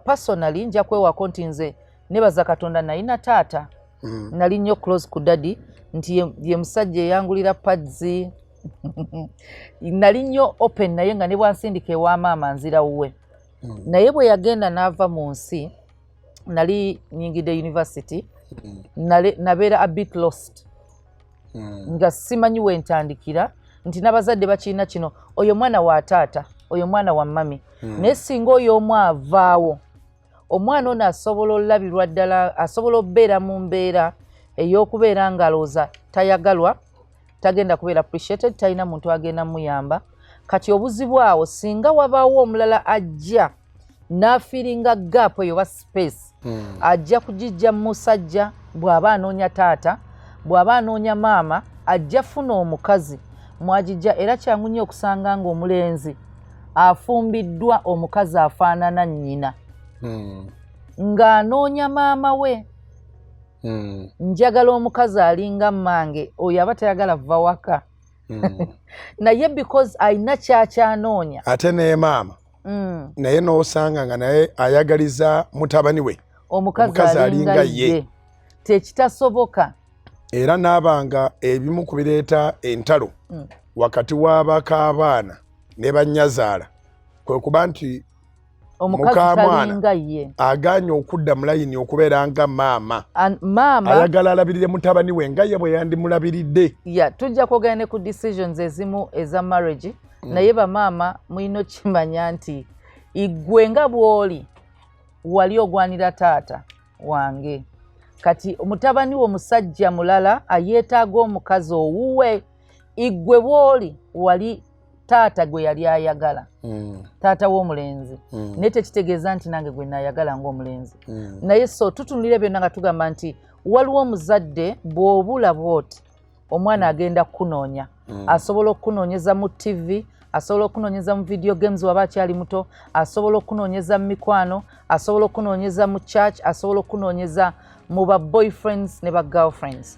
Personally nja kwewako nti nze nebaza Katonda nalina taata nali nnyo close ku daddy nti ye musajja eyangulira pads nali nnyo open naye nga ne bwansindika ewa maama nzira wuwe naye bwe yagenda n'ava mu nsi nali nyingidde university nabeera a bit lost nga simanyi wentandikira nti n'abazadde bakiina kino oyo mwana wa taata oyo mwana wa mami naye singa oyo omu avaawo omwana ono asobola olabirwa ddala asobola okubeera mu mbeera ey'okubeera ng'alowooza tayagalwa tagenda kubeera appreciated talina muntu agenda muyamba kati obuzibu awo singa wabaawo omulala ajja n'afiiringa gap eyo ba space ajja kugijja musajja bw'aba anoonya taata bw'aba anoonya maama ajja funa omukazi mwagijja era kyangu nnyo okusanga ng'omulenzi afumbiddwa omukazi afaanana nnyina ng'anoonya maama we njagala omukazi alinga mmange oyo aba tayagala va waka naye because alina kyakyanoonya ate naye maama naye n'osanga nga naye ayagaliza mutabani we omukazi alinga ye tekitasoboka era n'abanga ebimu ku bireeta entalo wakati w'abakaabaana ne bannyazaala kwe kuba nti mukamwana aganye okudda mu layini okubeera nga maama ayagala alabirire mutabani we nga ye bwe yandimulabiridde tujja kwogera ne ku decisions ezimu eza marriage naye bamaama mulina okimanya nti igwe nga bw'oli wali ogwanira taata wange kati mutabani wo musajja mulala ayeetaaga omukazi owuwe igwe bw'oli wali taata gwe yali ayagala taata w'omulenzi naye tekitegeeza nti nange gwe naayagala ng'omulenzi naye so tutunulire byonna nga tugamba nti waliwo omuzadde bw'obula bw'oti omwana agenda kukunoonya asobola okukunoonyeza mu TV asobola okukunoonyeza mu video games waba akyali muto asobola okukunoonyeza mu mikwano asobola okukunoonyeza mu church asobola okukunoonyeza mu ba boyfriends ne ba girlfriends